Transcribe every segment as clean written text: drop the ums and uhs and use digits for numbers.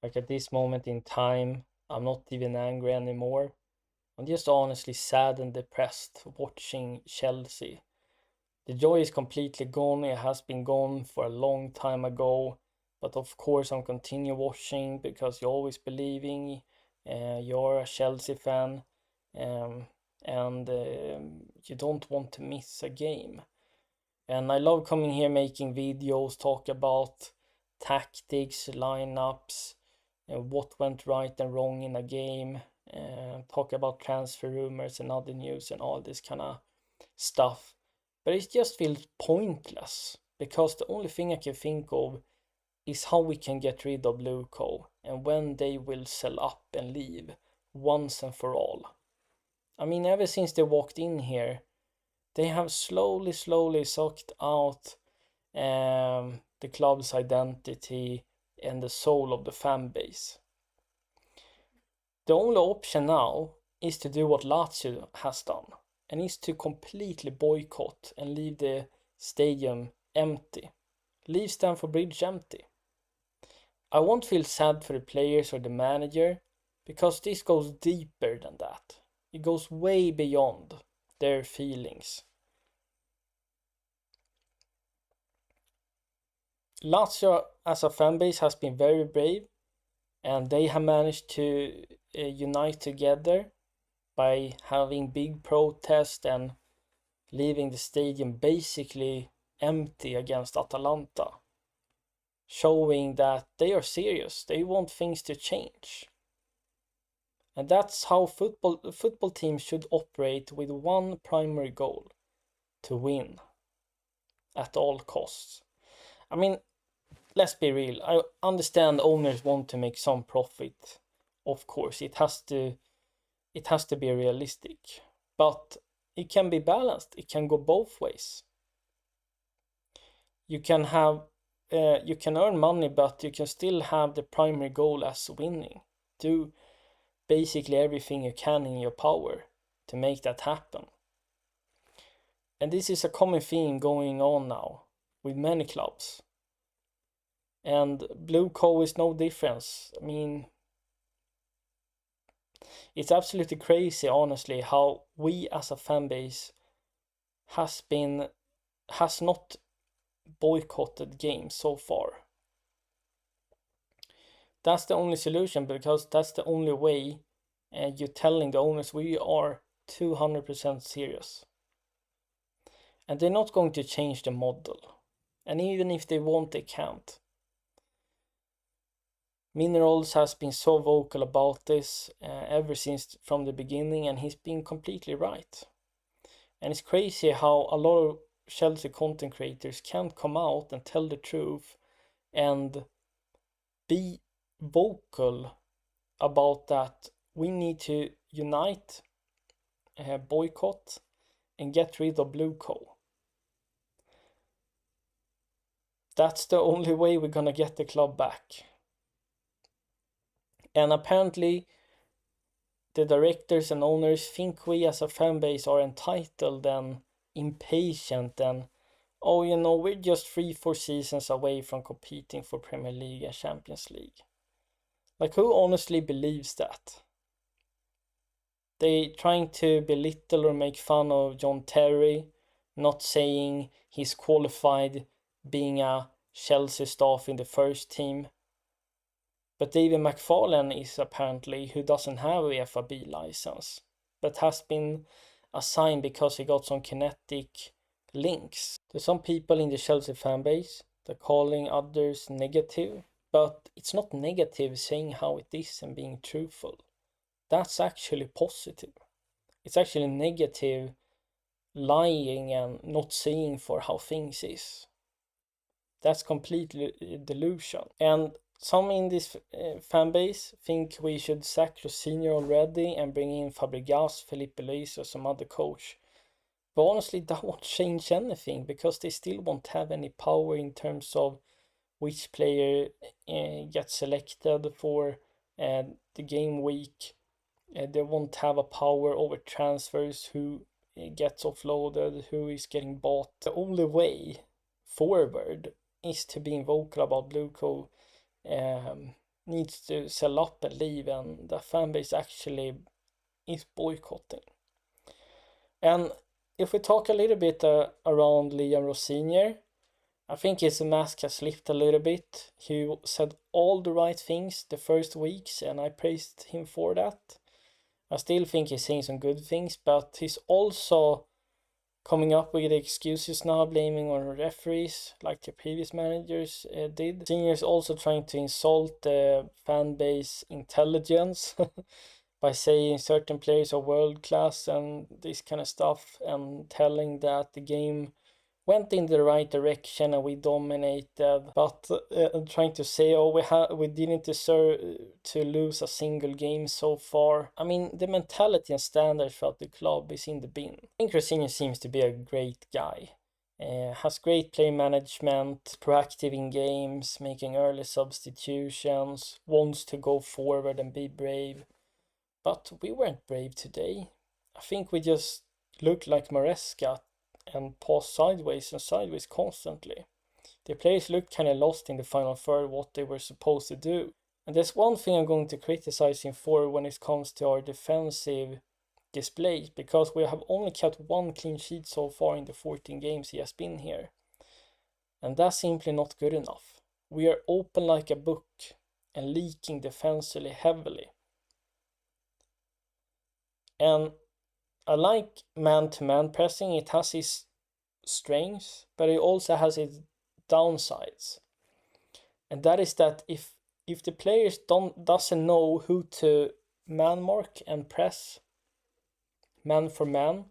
Like at this moment in time, I'm not even angry anymore. I'm just honestly sad and depressed watching Chelsea. The joy is completely gone. It has been gone for a long time ago. But of course, I'm continue watching because you're always believing. You're a Chelsea fan, um, and you don't want to miss a game. And I love coming here making videos, talk about tactics, lineups, what went right and wrong in a game, talk about transfer rumors and other news and all this kind of stuff. But it just feels pointless because the only thing I can think of is how we can get rid of BlueCo and when they will sell up and leave once and for all. I mean, ever since they walked in here, they have slowly sucked out the club's identity and the soul of the fan base. The only option now is to do what Lazio has done, and is to completely boycott and leave the stadium empty. Leave Stamford Bridge empty. I won't feel sad for the players or the manager, because this goes deeper than that. It goes way beyond their feelings. Lazio as a fan base has been very brave, and they have managed to unite together by having big protests and leaving the stadium basically empty against Atalanta, showing that they are serious. They want things to change. And that's how football teams should operate, with one primary goal: to win at all costs. I mean, let's be real. I understand owners want to make some profit. Of course, it has to be realistic. But it can be balanced. It can go both ways. You can earn money, but you can still have the primary goal as winning. Do basically everything you can in your power to make that happen. And this is a common theme going on now with many clubs. And BlueCo is no difference. I mean, it's absolutely crazy, honestly, how we as a fan base has not boycotted games so far. That's the only solution, because that's the only way you're telling the owners we are 200% serious. And they're not going to change the model. And even if they want, they can't. Minerals has been so vocal about this ever since from the beginning, and he's been completely right. And it's crazy how a lot of Chelsea content creators can't come out and tell the truth and be vocal about that. We need to unite, boycott, and get rid of BlueCo. That's the only way we're gonna get the club back. And apparently the directors and owners think we as a fan base are entitled and impatient and, oh, you know, we're just 3-4 seasons away from competing for Premier League and Champions League. Like, who honestly believes that? They trying to belittle or make fun of John Terry, not saying he's qualified being a Chelsea staff in the first team. But David McFarlane is apparently, who doesn't have a FAB license, but has been assigned because he got some kinetic links. There's some people in the Chelsea fan base, they're calling others negative, but it's not negative saying how it is and being truthful. That's actually positive. It's actually negative lying and not saying for how things is. That's completely delusion. And some in this fan base think we should sack Senior already and bring in Fabregas, Felipe Luis or some other coach. But honestly, that won't change anything, because they still won't have any power in terms of which player gets selected for the game week. They won't have a power over transfers, who gets offloaded, who is getting bought. The only way forward is to be vocal about BlueCo needs to sell up and leave, and the fan base actually is boycotting. And if we talk a little bit around Liam Rosenior, I think his mask has slipped a little bit. He said all the right things the first weeks, and I praised him for that. I still think he's saying some good things, but he's also coming up with excuses now, blaming on referees like the previous managers did. Senior is also trying to insult the fan base intelligence by saying certain players are world class and this kind of stuff, and telling that the game went in the right direction and we dominated, but trying to say, oh, we didn't deserve to lose a single game so far. I mean, the mentality and standards throughout the club is in the bin. I think Rosenior seems to be a great guy. Has great play management, proactive in games, making early substitutions, wants to go forward and be brave. But we weren't brave today. I think we just looked like Maresca and passed sideways and sideways constantly. The players looked kind of lost in the final third what they were supposed to do. And there's one thing I'm going to criticize him for when it comes to our defensive displays, because we have only kept one clean sheet so far in the 14 games he has been here. And that's simply not good enough. We are open like a book and leaking defensively heavily. And I like man-to-man pressing. It has its strengths, but it also has its downsides. And that is that if the players doesn't know who to man mark and press man for man,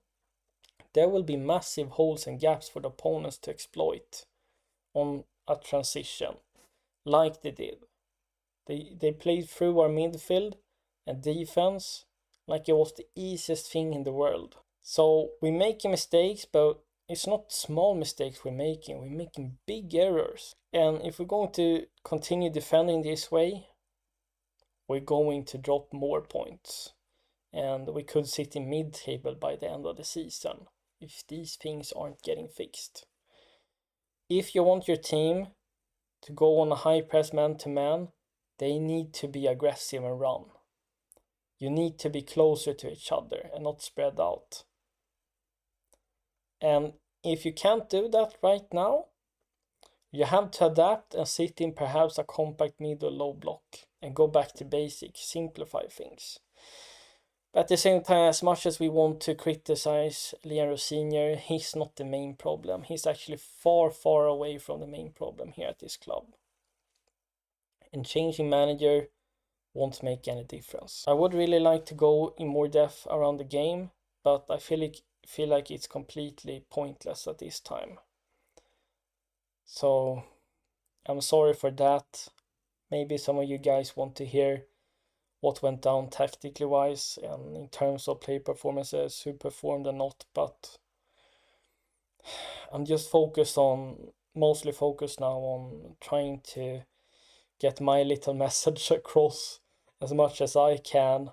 there will be massive holes and gaps for the opponents to exploit on a transition, like they did. They played through our midfield and defense like it was the easiest thing in the world. So we're making mistakes, but it's not small mistakes we're making big errors. And if we're going to continue defending this way, we're going to drop more points. And we could sit in mid-table by the end of the season if these things aren't getting fixed. If you want your team to go on a high press man-to-man, they need to be aggressive and run. You need to be closer to each other and not spread out. And if you can't do that right now, you have to adapt and sit in perhaps a compact mid or low block and go back to basics, simplify things. But at the same time, as much as we want to criticize Liam Rosenior, he's not the main problem. He's actually far, far away from the main problem here at this club. And changing manager won't make any difference. I would really like to go in more depth around the game, but I feel like it's completely pointless at this time. So I'm sorry for that. Maybe some of you guys want to hear what went down tactically wise and in terms of play performances, who performed and not, but I'm just mostly focused now on trying to get my little message across as much as I can,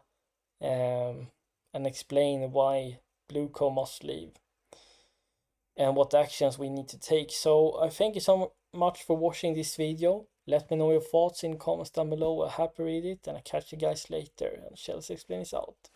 and explain why BlueCo must leave and what actions we need to take. So I thank you so much for watching this video. Let me know your thoughts in comments down below. I'm happy to read it, and I'll catch you guys later. And Chelsea Explains out.